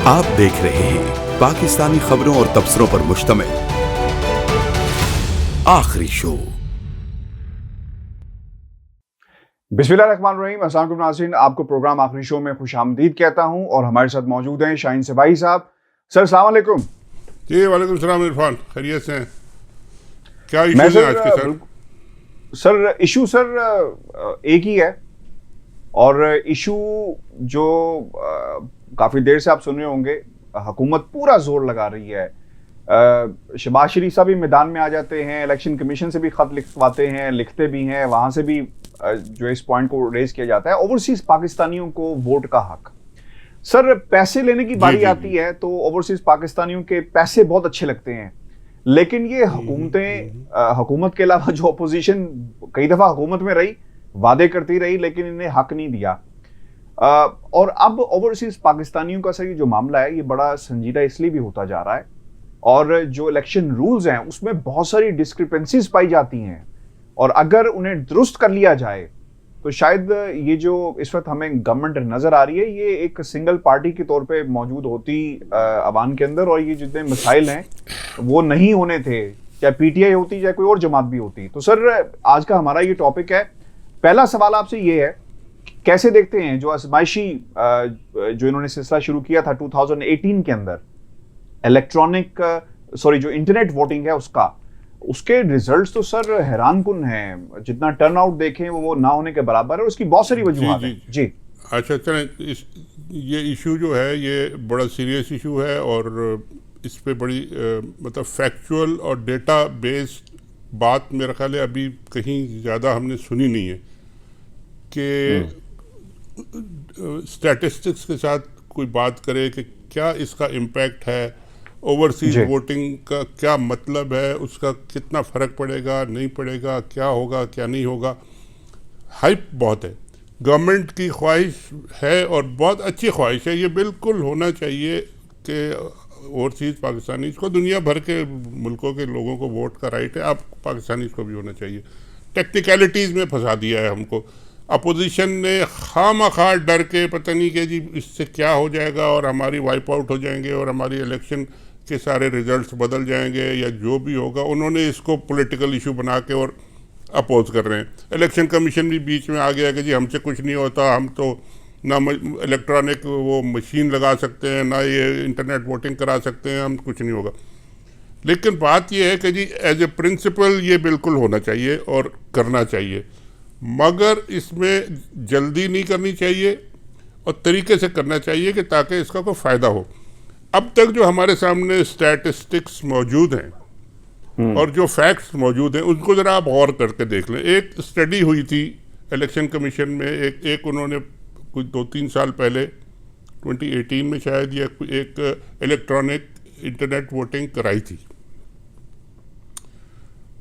आप देख रहे हैं पाकिस्तानी खबरों और तबसरों पर मुश्तमिल आखिरी शो। बिस्मिल्लाहिर्रहमानिर्रहीम। अस्सलाम वालेकुम नाज़रीन, आपको प्रोग्राम आखिरी शो में खुशामदीद कहता हूं और हमारे साथ मौजूद हैं शाहीन सिपाही साहब। सर अस्सलाम वालेकुम। जी वालेकुम सलाम इरफान, खैरियत से हैं? क्या इशू है आज के सर? इशू सर एक ही है और इशू जो काफ़ी देर से आप सुन रहे होंगे, हुकूमत पूरा जोर लगा रही है। शहबाज शरीफ साहब भी मैदान में आ जाते हैं, इलेक्शन कमीशन से भी खत लिखवाते हैं, लिखते भी हैं, वहाँ से भी जो इस पॉइंट को रेज किया जाता है, ओवरसीज पाकिस्तानियों को वोट का हक। सर पैसे लेने की बारी आती है तो ओवरसीज पाकिस्तानियों के पैसे बहुत अच्छे लगते हैं, लेकिन ये हुकूमत के अलावा जो अपोजिशन कई दफा हुकूमत में रही, वादे करती रही, लेकिन इन्हें हक नहीं दिया। और अब ओवरसीज पाकिस्तानियों का सही जो मामला है, ये बड़ा संजीदा इसलिए भी होता जा रहा है और जो इलेक्शन रूल्स हैं उसमें बहुत सारी डिस्क्रिपेंसीज पाई जाती हैं, और अगर उन्हें दुरुस्त कर लिया जाए तो शायद ये जो इस वक्त हमें गवर्नमेंट नजर आ रही है, ये एक सिंगल पार्टी के तौर पे मौजूद होती अवाम के अंदर, और ये जितने मसाइल हैं वो नहीं होने थे, चाहे पीटीआई होती चाहे कोई और जमात भी होती। तो सर आज का हमारा ये टॉपिक है। पहला सवाल आपसे ये है, कैसे देखते हैं जो आजमाइशी जो इन्होंने सिलसिला शुरू किया था 2018 के अंदर जो इंटरनेट वोटिंग है उसके रिजल्ट्स तो सर हैरानकुन हैं। जितना टर्नआउट देखें वो ना होने के बराबर है, उसकी बहुत सारी वजूहात हैं। जी अच्छा चलें, ये इशू जो है ये बड़ा सीरियस इशू है और इस पे बड़ी मतलब फैक्चुअल और डेटा बेस्ड बात मेरा ख्याल है अभी कहीं ज़्यादा हमने सुनी नहीं है कि स्टैटिस्टिक्स के साथ कोई बात करे कि क्या इसका इम्पैक्ट है, ओवरसीज वोटिंग का क्या मतलब है, उसका कितना फ़र्क पड़ेगा नहीं पड़ेगा, क्या होगा क्या नहीं होगा। हाइप बहुत है, गवर्नमेंट की ख्वाहिश है और बहुत अच्छी ख्वाहिश है, ये बिल्कुल होना चाहिए कि ओवरसीज पाकिस्तानी को, दुनिया भर के मुल्कों के लोगों को वोट का राइट है, आप पाकिस्तानी को भी होना चाहिए। टेक्निकलिटीज़ में फंसा दिया है हमको अपोजिशन ने, खामखा डर के पता नहीं कि जी इससे क्या हो जाएगा और हमारी वाइप आउट हो जाएंगे और हमारी इलेक्शन के सारे रिजल्ट्स बदल जाएंगे या जो भी होगा, उन्होंने इसको पॉलिटिकल इशू बना के और अपोज कर रहे हैं। इलेक्शन कमीशन भी बीच में आ गया कि जी हमसे कुछ नहीं होता, हम तो ना इलेक्ट्रॉनिक वो मशीन लगा सकते हैं, ना ये इंटरनेट वोटिंग करा सकते हैं, हम कुछ नहीं होगा। लेकिन बात ये है कि जी एज ए प्रिंसिपल ये बिल्कुल होना चाहिए और करना चाहिए, मगर इसमें जल्दी नहीं करनी चाहिए और तरीके से करना चाहिए कि ताकि इसका कोई फ़ायदा हो। अब तक जो हमारे सामने स्टैटिस्टिक्स मौजूद हैं और जो फैक्ट्स मौजूद हैं उनको ज़रा आप गौर करके देख लें। एक स्टडी हुई थी इलेक्शन कमीशन में, एक उन्होंने कुछ 2-3 साल पहले 2018 में शायद या एक इलेक्ट्रॉनिक इंटरनेट वोटिंग कराई थी।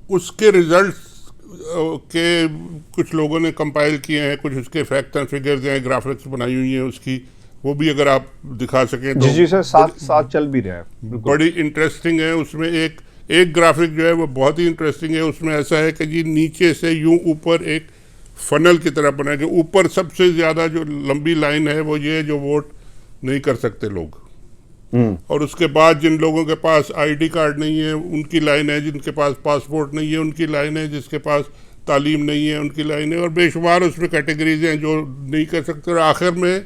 उसके रिजल्ट्स के कुछ लोगों ने कंपाइल किए हैं, कुछ उसके फैक्ट्स एंड फिगर्स हैं, ग्राफिक्स बनाई हुई हैं उसकी, वो भी अगर आप दिखा सकें तो। जी सर, साथ चल भी रहा है, बड़ी इंटरेस्टिंग है। उसमें एक ग्राफिक जो है वो बहुत ही इंटरेस्टिंग है। उसमें ऐसा है कि जी नीचे से यूं ऊपर एक फनल की तरह बनाया गया, ऊपर सबसे ज़्यादा जो लंबी लाइन है वो ये जो वोट नहीं कर सकते लोग, और उसके बाद जिन लोगों के पास आईडी कार्ड नहीं है उनकी लाइन है, जिनके पास पासपोर्ट नहीं है उनकी लाइन है, जिसके पास तालीम नहीं है उनकी लाइन है, और बेशुमार उसमें कैटेगरीज हैं जो नहीं कर सकते। और आखिर में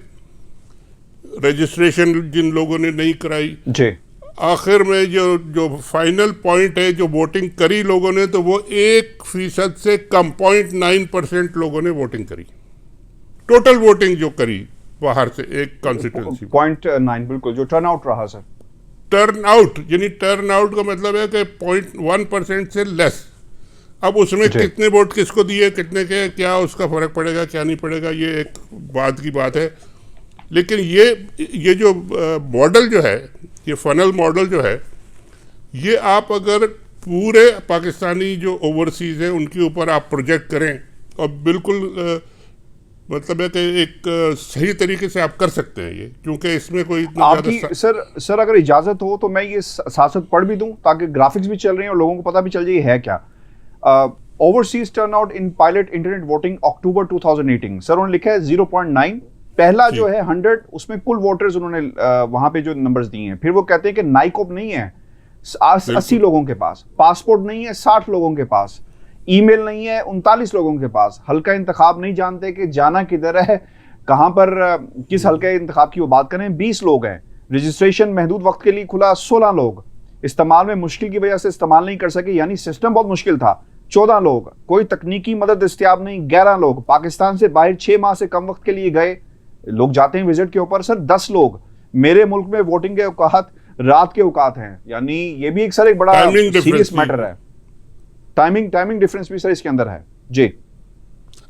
रजिस्ट्रेशन जिन लोगों ने नहीं कराई, आखिर में जो फाइनल पॉइंट है, जो वोटिंग करी लोगों ने, तो वो 1% से कम 0.9% लोगों ने वोटिंग करी। टोटल वोटिंग जो करी बाहर से एक कॉन्स्टिट्यूंसी 0.9, बिल्कुल जो टर्नआउट रहा सर। टर्नआउट यानी टर्नआउट का मतलब है कि 0.1% से लेस। अब उसमें कितने वोट किसको दिए, कितने के क्या उसका फर्क पड़ेगा क्या नहीं पड़ेगा, ये एक बात की बात है। लेकिन ये जो मॉडल जो है, ये फनल मॉडल जो है, ये आप अगर पूरे पाकिस्तानी जो ओवरसीज हैं उनके ऊपर आप प्रोजेक्ट करें और बिल्कुल मतलब है कि एक सही तरीके से आप कर सकते हैं ये, क्योंकि इसमें कोई आपकी सर अगर इजाजत हो तो मैं ये साथ पढ़ भी दूं ताकि ग्राफिक्स भी चल रहे हैं और लोगों को पता भी चल जाए है क्या। ओवरसीज टर्नआउट इन पायलट इंटरनेट वोटिंग अक्टूबर 2018, सर उन्होंने लिखा है 0.9, पहला जो है 100, उसमें कुल वोटर्स उन्होंने वहां पे जो नंबर्स दिए हैं, फिर वो कहते हैं कि नाइकोप नहीं है 80 लोगों के पास, पासपोर्ट नहीं है 60 लोगों के पास, ईमेल नहीं है 39 लोगों के पास, हल्का इंतखाब नहीं जानते कि जाना किधर है, कहां पर किस हल्के इंतखाब की वो बात करें, 20 लोग हैं, रजिस्ट्रेशन महदूद वक्त के लिए खुला 16 लोग, इस्तेमाल में मुश्किल की वजह से इस्तेमाल नहीं कर सके, यानी सिस्टम बहुत मुश्किल था, 14 लोग, कोई तकनीकी मदद दस्तियाब नहीं 11 लोग, पाकिस्तान से बाहर 6 माह से कम वक्त के लिए गए लोग जाते हैं विजिट के ऊपर सर 10 लोग, मेरे मुल्क में वोटिंग के औकात रात के औकात हैं, यानी ये भी एक सर एक बड़ा सीरियस मैटर है, टाइमिंग डिफरेंस भी सर इसके अंदर है जी।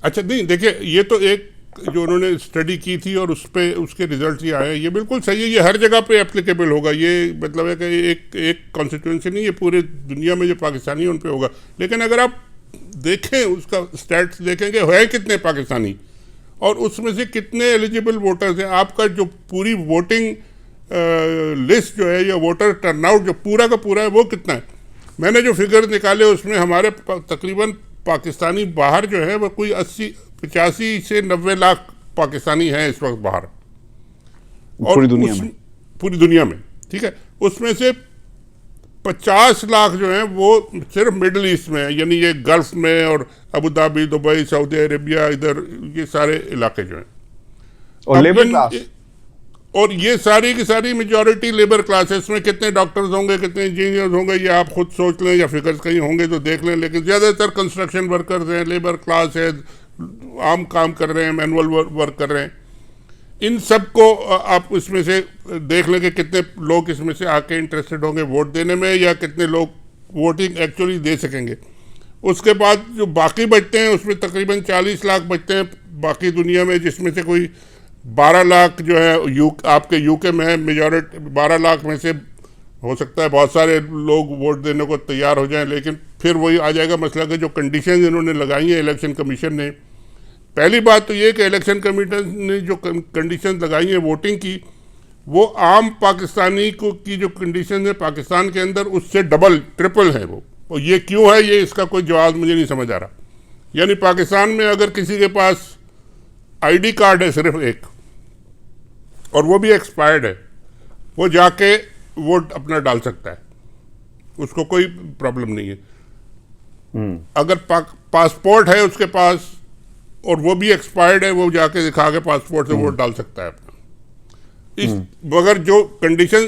अच्छा नहीं देखिए, ये तो एक जो उन्होंने स्टडी की थी और उस पे उसके रिजल्ट ही आए, ये बिल्कुल सही है, ये हर जगह पे एप्लीकेबल होगा, ये मतलब है कि एक कॉन्स्टिट्यूंसी नहीं, ये पूरे दुनिया में जो पाकिस्तानी है उन पे होगा। लेकिन अगर आप देखें उसका स्टैट्स देखेंगे है कितने पाकिस्तानी और उसमें से कितने एलिजिबल वोटर्स हैं, आपका जो पूरी वोटिंग लिस्ट जो है या वोटर टर्नआउट जो पूरा का पूरा है वो कितना है। मैंने जो फिगर निकाले उसमें हमारे तकरीबन पाकिस्तानी बाहर जो है वो कोई 85 से 90 लाख पाकिस्तानी हैं इस वक्त बाहर, और पूरी दुनिया में ठीक है, उसमें से 50 लाख जो हैं वो सिर्फ मिडिल ईस्ट में है, यानी ये गल्फ में और Abu Dhabi, Dubai, Saudi Arabia, इधर ये सारे इलाके जो हैं, और लेबर क्लास, और ये सारी की सारी मेजॉरिटी लेबर क्लास है। इसमें कितने डॉक्टर्स होंगे, कितने इंजीनियर्स होंगे, ये आप खुद सोच लें या फिगर्स कहीं होंगे तो देख लें, लेकिन ज़्यादातर कंस्ट्रक्शन वर्कर्स हैं, लेबर क्लास है, आम काम कर रहे हैं, मैनुअल वर्क कर रहे हैं। इन सब को आप इसमें से देख लें कि कितने लोग इसमें से आके इंटरेस्टेड होंगे वोट देने में, या कितने लोग वोटिंग एक्चुअली दे सकेंगे। उसके बाद जो बाकी बचते हैं उसमें तकरीबन 40 लाख बचते हैं बाकी दुनिया में, जिसमें से कोई 12 लाख जो है आपके यूके में है, मेजॉरिटी 12 लाख में से हो सकता है बहुत सारे लोग वोट देने को तैयार हो जाएं, लेकिन फिर वही आ जाएगा मसला कि जो कंडीशन इन्होंने लगाई है इलेक्शन कमीशन ने, पहली बात तो ये कि इलेक्शन कमीशन ने जो कंडीशन लगाई है वोटिंग की, वो आम पाकिस्तानी को की जो कंडीशन है पाकिस्तान के अंदर उससे डबल ट्रिपल है वो, और ये क्यों है, ये इसका कोई जवाब मुझे नहीं समझ आ रहा। यानी पाकिस्तान में अगर किसी के पास आईडी कार्ड है सिर्फ एक, और वो भी एक्सपायर्ड है, वो जाके वोट अपना डाल सकता है, उसको कोई प्रॉब्लम नहीं है। अगर पासपोर्ट है उसके पास और वो भी एक्सपायर्ड है, वो जाके दिखा के पासपोर्ट से वोट डाल सकता है अपना। इस मगर जो कंडीशन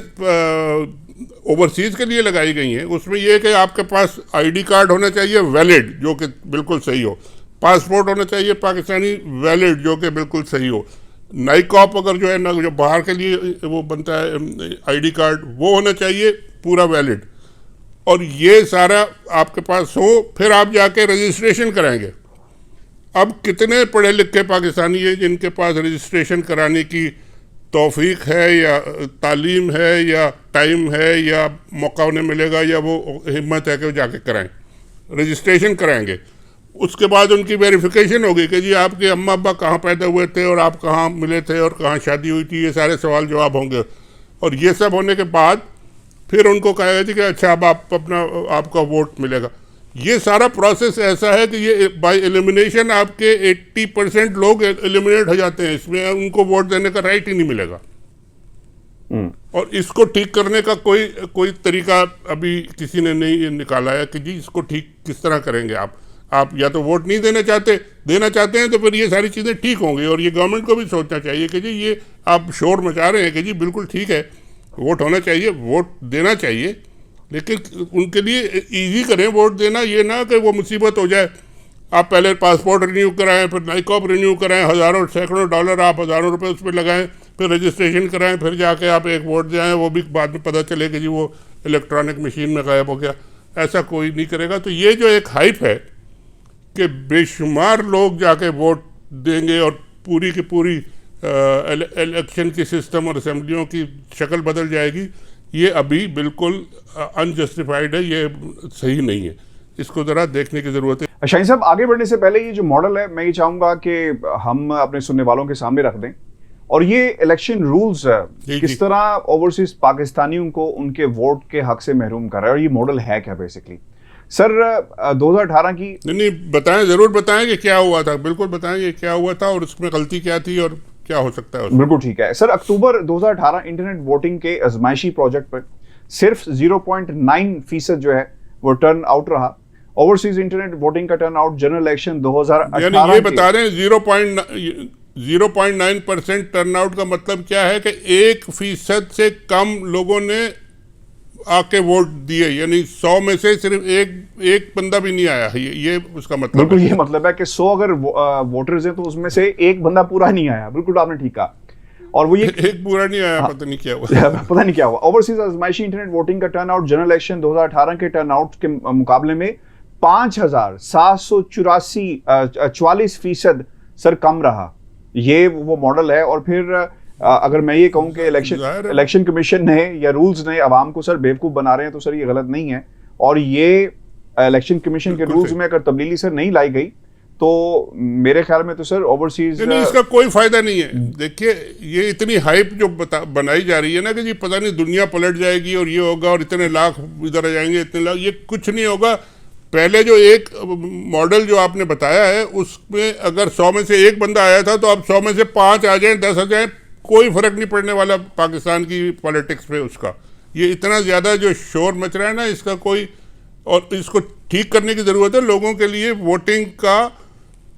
ओवरसीज के लिए लगाई गई हैं उसमें यह है कि आपके पास आईडी कार्ड होना चाहिए वैलिड, जो कि बिल्कुल सही हो, पासपोर्ट होना चाहिए पाकिस्तानी वैलिड, जो कि बिल्कुल सही हो, नाइकॉप अगर जो है ना जो बाहर के लिए वो बनता है आईडी कार्ड, वो होना चाहिए पूरा वैलिड, और ये सारा आपके पास हो, फिर आप जाके रजिस्ट्रेशन कराएंगे। अब कितने पढ़े लिखे पाकिस्तानी हैं जिनके पास रजिस्ट्रेशन कराने की तौफीक है या तालीम है या टाइम है या मौका उन्हें मिलेगा या वो हिम्मत है कि वो जाके कराएं, रजिस्ट्रेशन कराएंगे। उसके बाद उनकी वेरिफिकेशन होगी कि जी आपके अम्मा अब्बा कहाँ पैदा हुए थे और आप कहाँ मिले थे और कहाँ शादी हुई थी, ये सारे सवाल जवाब होंगे, और ये सब होने के बाद फिर उनको कहेगा जी कि अच्छा अब आप अपना आपका वोट मिलेगा। ये सारा प्रोसेस ऐसा है कि ये बाय एलिमिनेशन आपके 80% लोग एलिमिनेट हो जाते हैं, इसमें उनको वोट देने का राइट ही नहीं मिलेगा। और इसको ठीक करने का कोई तरीका अभी किसी ने नहीं निकाला है कि जी इसको ठीक किस तरह करेंगे। आप या तो वोट नहीं देना चाहते हैं तो फिर ये सारी चीज़ें ठीक होंगी, और ये गवर्नमेंट को भी सोचना चाहिए कि जी ये आप शोर मचा रहे हैं कि जी बिल्कुल ठीक है, वोट होना चाहिए, वोट देना चाहिए, लेकिन उनके लिए इजी करें वोट देना, ये ना कि वो मुसीबत हो जाए। आप पहले पासपोर्ट रिन्यू कराएं, फिर नाइकॉप रिन्यू कराएं, हज़ारों सैकड़ों डॉलर आप हज़ारों रुपए उस पर लगाएं, फिर रजिस्ट्रेशन कराएं, फिर जाके आप एक वोट जाएं, वो भी बाद में पता चले कि जी वो इलेक्ट्रॉनिक मशीन में गायब हो गया। ऐसा कोई नहीं करेगा। तो ये जो एक हाइप है कि बेशुमार लोग जाके वोट देंगे और पूरी की पूरी इलेक्शन की सिस्टम और असेंबलियों की शक्ल बदल जाएगी, ये अभी बिल्कुल अनजस्टिफाइड है, ये सही नहीं है, इसको ज़रा देखने की ज़रूरत है। शाहीन साहब, आगे बढ़ने से पहले ये जो मॉडल है मैं ये चाहूँगा कि हम अपने सुनने वालों के सामने रख दें, और ये इलेक्शन रूल्स किस तरह ओवरसीज पाकिस्तानियों को उनके वोट के हक से महरूम कर रहा है, और ये मॉडल है क्या बेसिकली। सर 2018 की नहीं बताएं, ज़रूर बताएं कि क्या हुआ था, बिल्कुल बताएं कि क्या हुआ था और उसमें गलती क्या थी और क्या हो सकता है उसमें? बिल्कुल ठीक है सर। अक्टूबर 2018 इंटरनेट वोटिंग के आजमाइशी प्रोजेक्ट पर सिर्फ 0.9% जो है वो टर्न आउट रहा। ओवरसीज इंटरनेट वोटिंग का टर्न आउट जनरल इलेक्शन 2018 यानी ये बता रहे हैं 0.9% टर्नआउट का मतलब क्या है कि 1% से कम लोगों ने आके वोट दिए, यानी 100 में से सिर्फ एक बंदा भी नहीं आया। ये उसका मतलब बिल्कुल ये मतलब है कि 100 अगर वोटर्स हैं तो उसमें से एक बंदा पूरा नहीं आया। बिल्कुल आपने ठीक कहा। और वो ये एक पूरा नहीं आया। पता नहीं क्या हुआ। पता नहीं क्या हुआ। ओवरसीज आजमाइशी इंटरनेट वोटिंग का टर्नआउट जनरल इलेक्शन 2018 के टर्नआउट के मुकाबले में 5,744% सर कम रहा। ये वो मॉडल है। और फिर अगर मैं ये कहूं कि इलेक्शन कमीशन ने या रूल्स ने आवाम को सर बेवकूफ बना रहे हैं तो सर ये गलत नहीं है। और ये इलेक्शन कमीशन के रूल्स में अगर तब्दीली सर नहीं लाई गई तो मेरे ख्याल में तो सर ओवरसीज नहीं, इसका कोई फायदा नहीं है। देखिए ये इतनी हाइप जो बनाई जा रही है ना कि जी पता नहीं दुनिया पलट जाएगी और ये होगा और इतने लाख इधर आ जाएंगे, इतने लाख, ये कुछ नहीं होगा। पहले जो एक मॉडल जो आपने बताया है उसमें अगर 100 में से एक बंदा आया था तो अब 100 में से 5 आ जाए, 10 आ जाए, कोई फर्क नहीं पड़ने वाला पाकिस्तान की पॉलिटिक्स पे उसका। ये इतना ज़्यादा जो शोर मच रहा है ना, इसका कोई, और इसको ठीक करने की ज़रूरत है। लोगों के लिए वोटिंग का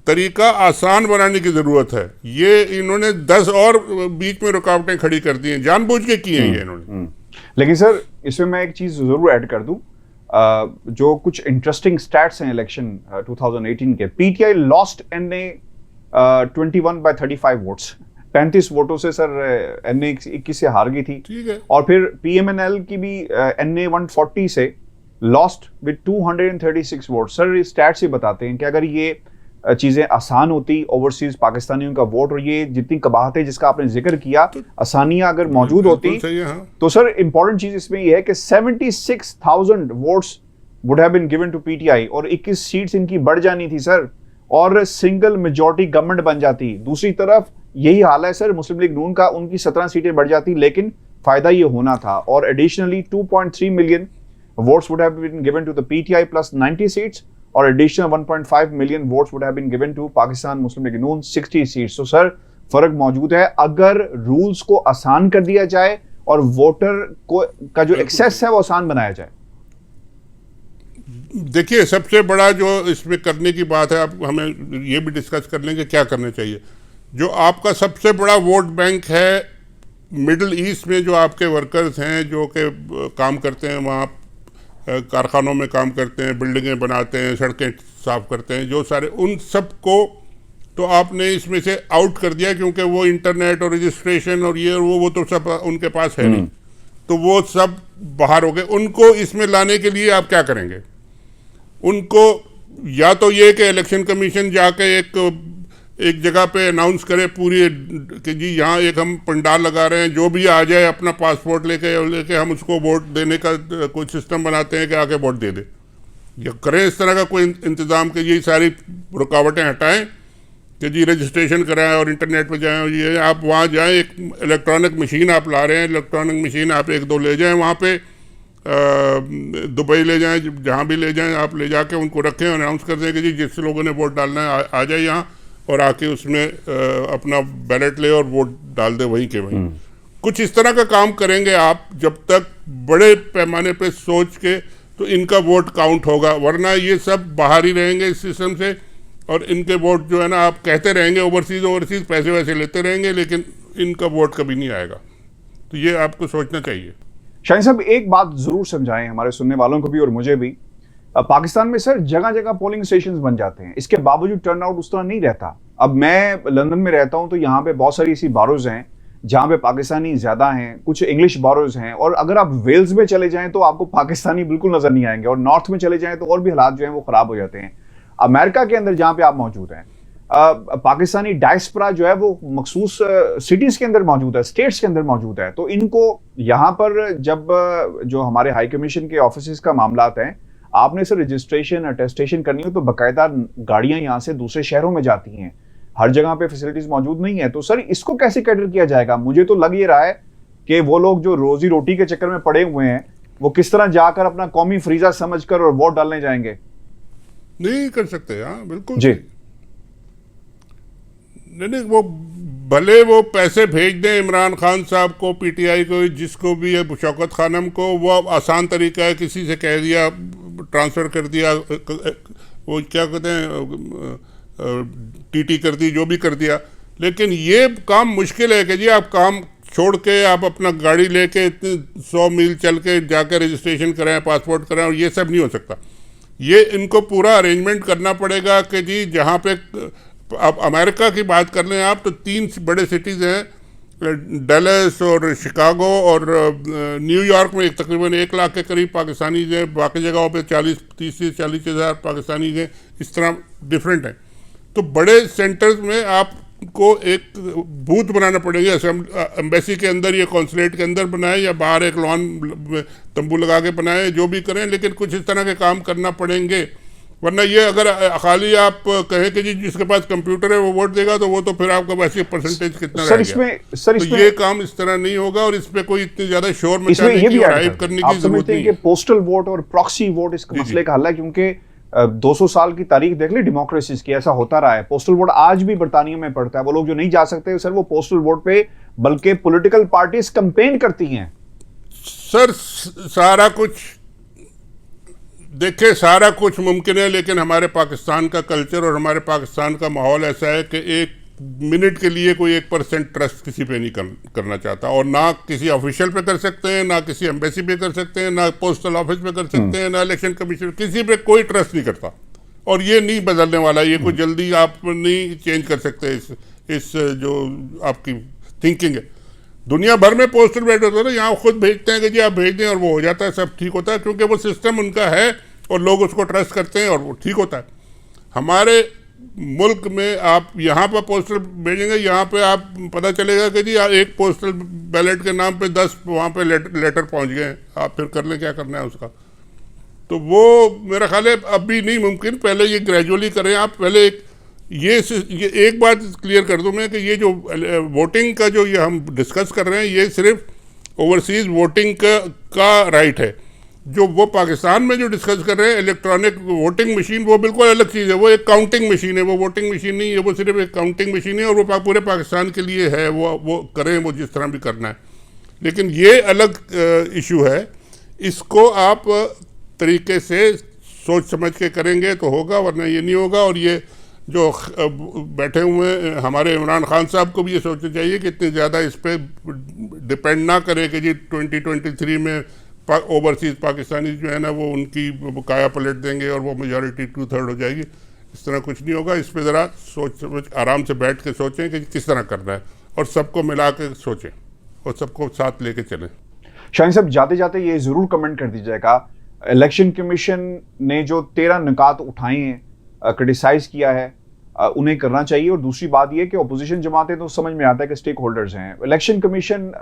तरीका आसान बनाने की ज़रूरत है। ये इन्होंने 10 और बीच में रुकावटें खड़ी कर दी हैं, जानबूझ के की हैं ये इन्होंने। लेकिन सर इसमें मैं एक चीज़ ज़रूर ऐड कर दूं। जो कुछ इंटरेस्टिंग स्टैट्स हैं इलेक्शन 2018 के। पीटीआई लॉस्ट एनए 21/35 वोट्स, 35 वोटों से सर एनए 21 से हार गई थी। ठीक है। और फिर पीएमएनएल की भी एनए 140 से लॉस्ट विद 236 वोट। सर ये स्टैट्स ही बताते हैं कि अगर ये चीजें आसान होती, ओवरसीज पाकिस्तानियों का वोट और ये जितनी कबाहतें जिसका आपने जिक्र किया, आसानियां अगर मौजूद होती तो सर इंपॉर्टेंट चीज इसमें यह है कि 76,000 votes would have been given to PTI और 21 सीट्स इनकी बढ़ जानी थी सर, और सिंगल मेजॉरिटी गवर्नमेंट बन जाती। दूसरी तरफ यही हाल है सर मुस्लिम लीग नून का, उनकी 17 सीटें बढ़ जाती, लेकिन फायदा ये होना था। और additionally 2.3 million votes would have been given to the PTI plus 90 seats, और additional 1.5 million votes would have been given to Pakistan Muslim League Noon 60 seats. तो सर फर्क मौजूद है अगर रूल्स को आसान कर दिया जाए और वोटर को का जो एक्सेस है वो आसान बनाया जाए। देखिए सबसे बड़ा जो इसमें करने की बात है, आप हमें ये भी डिस्कस कर लेंगे क्या करना चाहिए। जो आपका सबसे बड़ा वोट बैंक है मिडिल ईस्ट में, जो आपके वर्कर्स हैं जो कि काम करते हैं वहाँ, कारखानों में काम करते हैं, बिल्डिंगें बनाते हैं, सड़कें साफ करते हैं, जो सारे, उन सब को तो आपने इसमें से आउट कर दिया क्योंकि वो इंटरनेट और रजिस्ट्रेशन और ये वो तो सब उनके पास है नहीं, तो वो सब बाहर हो गए। उनको इसमें लाने के लिए आप क्या करेंगे? उनको या तो ये कि इलेक्शन कमीशन जाके एक जगह पे अनाउंस करे पूरी कि जी यहाँ एक हम पंडाल लगा रहे हैं, जो भी आ जाए अपना पासपोर्ट लेके हम उसको वोट देने का कोई सिस्टम बनाते हैं कि आके वोट दे दे, या करें इस तरह का कोई इंतज़ाम कि ये सारी रुकावटें हटाएं कि जी रजिस्ट्रेशन कराएं और इंटरनेट पर जाएं। ये आप वहाँ जाएं, एक इलेक्ट्रॉनिक मशीन आप ला रहे हैं, इलेक्ट्रॉनिक मशीन आप 1-2 ले जाएं वहाँ पे, दुबई ले जाएं, जहाँ भी ले जाएं आप ले जाके उनको रखें और अनाउंस कर दें कि जी जिस लोगों ने वोट डालना है आ जाए यहाँ और आके उसमें अपना बैलेट ले और वोट डाल दे वहीं के वहीं। कुछ इस तरह का काम करेंगे आप, जब तक बड़े पैमाने पे सोच के, तो इनका वोट काउंट होगा, वरना ये सब बाहर ही रहेंगे इस सिस्टम से और इनके वोट जो है ना, आप कहते रहेंगे ओवरसीज पैसे वैसे लेते रहेंगे, लेकिन इनका वोट कभी नहीं आएगा। तो ये आपको सोचना चाहिए। शाहीन साहब एक बात जरूर समझाएं हमारे सुनने वालों को भी और मुझे भी। पाकिस्तान में सर जगह जगह पोलिंग स्टेशंस बन जाते हैं, इसके बावजूद टर्नआउट उस तरह नहीं रहता। अब मैं लंदन में रहता हूं तो यहाँ पे बहुत सारी ऐसी बारोज हैं जहाँ पे पाकिस्तानी ज्यादा हैं, कुछ इंग्लिश बारोज हैं, और अगर आप वेल्स में चले जाएं तो आपको पाकिस्तानी बिल्कुल नजर नहीं आएंगे, और नॉर्थ में चले जाएं तो और भी हालात जो हैं वो खराब हो जाते हैं। अमेरिका के अंदर जहाँ पे आप मौजूद हैं, पाकिस्तानी डायस्पोरा जो है वो मखसूस सिटीज के अंदर मौजूद है, स्टेट्स के अंदर मौजूद है। तो इनको यहाँ पर जब जो हमारे हाई कमीशन के ऑफिस का मामलात हैं, आपने सर रजिस्ट्रेशन अटेस्टेशन करनी हो तो बाकायदा गाड़ियां यहाँ से दूसरे शहरों में जाती हैं, हर जगह पे फैसिलिटीज मौजूद नहीं है। तो सर इसको कैसे कैटर किया जाएगा? मुझे तो लग ये रहा है कि वो लोग जो रोजी रोटी के चक्कर में पड़े हुए हैं वो किस तरह जाकर अपना कौमी फ्रीजा समझकर और वोट डालने जाएंगे। नहीं कर सकते। हाँ बिल्कुल जी। नहीं, वो भले वो पैसे भेज दें इमरान खान साहब को, पीटीआई को, जिसको भी है, शौकत खानम को, वो आसान तरीका है, किसी से कह दिया, ट्रांसफ़र कर दिया, वो क्या कहते हैं, टीटी कर दी, जो भी कर दिया। लेकिन ये काम मुश्किल है कि जी आप काम छोड़ के आप अपना गाड़ी लेके इतने 100 मील चल के जाकर रजिस्ट्रेशन कराएं, पासपोर्ट कराएं, और ये सब नहीं हो सकता। ये इनको पूरा अरेंजमेंट करना पड़ेगा कि जी जहाँ पे आप अमेरिका की बात कर लें आप, तो 3 बड़े सिटीज़ हैं, डलस और शिकागो और न्यूयॉर्क में तकरीबन 1 लाख के करीब पाकिस्तानी हैं, बाकी जगहों पे 30 से 40 हज़ार पाकिस्तानी हैं, इस तरह डिफरेंट हैं। तो बड़े सेंटर्स में आपको एक बूथ बनाना पड़ेगा, एम्बेसी के अंदर या कॉन्सुलेट के अंदर बनाए या बाहर एक लॉन तंबू लगा के बनाए, जो भी करें, लेकिन कुछ इस तरह के काम करना पड़ेंगे। वरना ये अगर खाली आप कहें कि जी जिसके पास कंप्यूटर है वो वोट देगा, तो वो तो फिर आपका वैसे परसेंटेज कितना सर रहेगा। सर तो ये काम इस तरह नहीं होगा, और इस पे कोई इतनी ज्यादा शोर मचाने की और हाइप करने की जरूरत नहीं है। पोस्टल वोट और प्रॉक्सी वोट इस मसले का हल है, क्योंकि 200 साल की तारीख देख ली डेमोक्रेसी की, ऐसा होता रहा है। पोस्टल वोट आज भी बरतानिया में पड़ता है। वो लोग जो नहीं जा सकते सर, वो पोस्टल वोट पे बल्कि पॉलिटिकल पार्टीज कैंपेन करती हैं। सर सारा कुछ देखिए, सारा कुछ मुमकिन है, लेकिन हमारे पाकिस्तान का कल्चर और हमारे पाकिस्तान का माहौल ऐसा है कि 1 मिनट के लिए कोई 1% ट्रस्ट किसी पे नहीं करना चाहता, और ना किसी ऑफिशियल पे कर सकते हैं, ना किसी एम्बेसी पे कर सकते हैं, ना पोस्टल ऑफिस पे कर सकते हैं, ना इलेक्शन कमीशन, किसी पे कोई ट्रस्ट नहीं करता। और ये नहीं बदलने वाला, ये कोई जल्दी आप नहीं चेंज कर सकते इस जो आपकी थिंकिंग है। दुनिया भर में पोस्टल बैलेट होता है ना, यहाँ खुद भेजते हैं कि जी आप भेज दें और वो हो जाता है, सब ठीक होता है, क्योंकि वो सिस्टम उनका है और लोग उसको ट्रस्ट करते हैं और वो ठीक होता है। हमारे मुल्क में आप यहाँ पर पोस्टल भेजेंगे, यहाँ पे आप पता चलेगा कि जी एक पोस्टल बैलेट के नाम पे 10 वहाँ पे लेटर पहुँच गए, आप फिर कर लें, क्या करना है उसका। तो वो मेरा ख्याल है अभी नहीं मुमकिन, पहले ये ग्रेजुअली करें आप। पहले ये एक बात क्लियर कर दूं मैं कि ये जो वोटिंग का जो ये हम डिस्कस कर रहे हैं, ये सिर्फ ओवरसीज़ वोटिंग का राइट है। जो वो पाकिस्तान में जो डिस्कस कर रहे हैं इलेक्ट्रॉनिक वोटिंग मशीन, वो बिल्कुल अलग चीज़ है। वो एक काउंटिंग मशीन है, वो वोटिंग मशीन नहीं है, वो सिर्फ एक काउंटिंग मशीन है, और वो पूरे पाकिस्तान के लिए है। वो करें, वो जिस तरह भी करना है, लेकिन ये अलग इशू है। इसको आप तरीके से सोच समझ के करेंगे तो होगा, वरना ये नहीं होगा। और ये जो बैठे हुए हमारे इमरान खान साहब को भी ये सोचना चाहिए कि इतने ज़्यादा इस पर डिपेंड ना करें कि जी 2023 में ओवरसीज़ पाकिस्तानी जो है ना वो उनकी काया पलट देंगे और वो मेजॉरिटी 2/3 हो जाएगी। इस तरह कुछ नहीं होगा। इस पर ज़रा सोच समझ आराम से बैठ के सोचें कि किस तरह करना है, और सबको मिला के सोचें और सबको साथ लेके चलें। शाहीन साहब, जाते जाते ये ज़रूर कमेंट कर दीजिएगा, इलेक्शन कमीशन ने जो 13 निकात उठाए हैं, क्रिटिसाइज किया है, उन्हें करना चाहिए। और दूसरी बात यह कि अपोजिशन जमातें तो समझ में आता है कि स्टेक होल्डर्स हैं। इलेक्शन कमीशन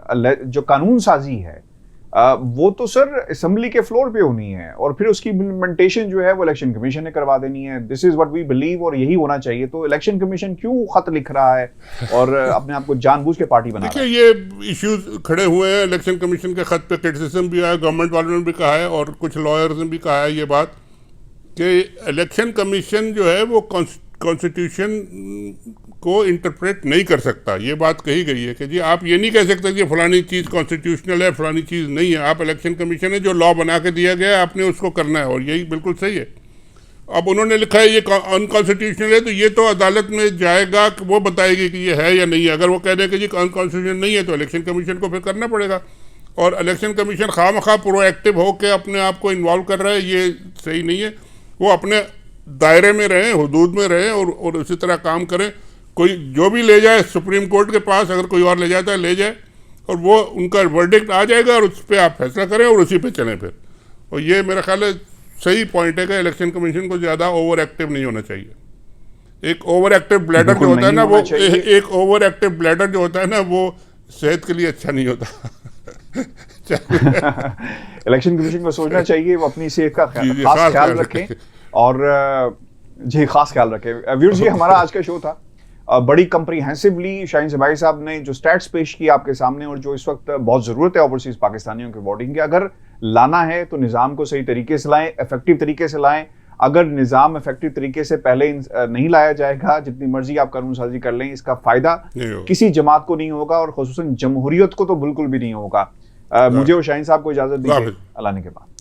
जो कानून साजी है वो तो सर असेंबली के फ्लोर पे होनी है, और फिर उसकी इम्प्लीमेंटेशन जो है वो इलेक्शन कमीशन ने करवा देनी है। This is what we believe, और यही होना चाहिए। तो इलेक्शन कमीशन क्यों खत लिख रहा है और अपने आप को जानबूझ के पार्टी बना रहा है? ये इश्यूज खड़े हुए हैं। इलेक्शन कमीशन के खत पे क्रिटिसिज्म भी आया, गवर्नमेंट वालों ने भी कहा है और कुछ लॉयर्स ने भी कहा है ये बात कि इलेक्शन कमीशन जो है वो कॉन्स्टिट्यूशन को इंटरप्रेट नहीं कर सकता। ये बात कही गई है कि जी आप ये नहीं कह सकते कि फलानी चीज़ कॉन्स्टिट्यूशनल है, फलानी चीज़ नहीं है। आप इलेक्शन कमीशन है, जो लॉ बना के दिया गया है आपने उसको करना है, और यही बिल्कुल सही है। अब उन्होंने लिखा है ये अनकॉन्स्टिट्यूशनल है, तो ये तो अदालत में जाएगा कि वो बताएगी कि ये है या नहीं है। अगर वो कह दें कि जी अनकॉन्स्टिट्यूशनल नहीं है तो इलेक्शन कमीशन को फिर करना पड़ेगा। और इलेक्शन कमीशन खामखा प्रोएक्टिव होकर अपने आप को इन्वॉल्व कर रहा है, ये सही नहीं है। वो अपने दायरे में रहें, हुदूद में रहें और उसी तरह काम करें। कोई जो भी ले जाए सुप्रीम कोर्ट के पास, अगर कोई और ले जाता है ले जाए, और वो उनका वर्डिक्ट आ जाएगा और उस पर आप फैसला करें और उसी पे चलें फिर। और ये मेरा ख्याल है सही पॉइंट है कि इलेक्शन कमीशन को ज़्यादा ओवर एक्टिव नहीं होना चाहिए। एक ओवर एक्टिव ब्लैडर जो होता है ना, वो एक ओवर एक्टिव ब्लैडर जो होता है ना, वो सेहत के लिए अच्छा नहीं होता। इलेक्शन कमीशन को सोचना चाहिए वो अपनी सेहत का खास ख्याल रखें, और जी खास ख्याल रखें। व्यूअर्स, जी हमारा आज का शो था। बड़ी कंप्रीहेंसिवली शाहीन ज़बाई साहब ने जो स्टैट्स पेश किए आपके सामने, और जो इस वक्त बहुत ज़रूरत है ओवरसीज़ पाकिस्तानियों के वोटिंग की। अगर लाना है तो निज़ाम को सही तरीके से लाएं, इफेक्टिव तरीके से लाएं। अगर निज़ाम इफेक्टिव तरीके से पहले नहीं लाया जाएगा, जितनी मर्जी आप कानून साजी कर लें, इसका फायदा नहीं होगा। किसी जमात को नहीं होगा और खुसूसन जमहूरियत को तो बिल्कुल भी नहीं होगा। मुझे और शाहीन साहब को इजाजत दीजिए, अल्लाह ने के बाद।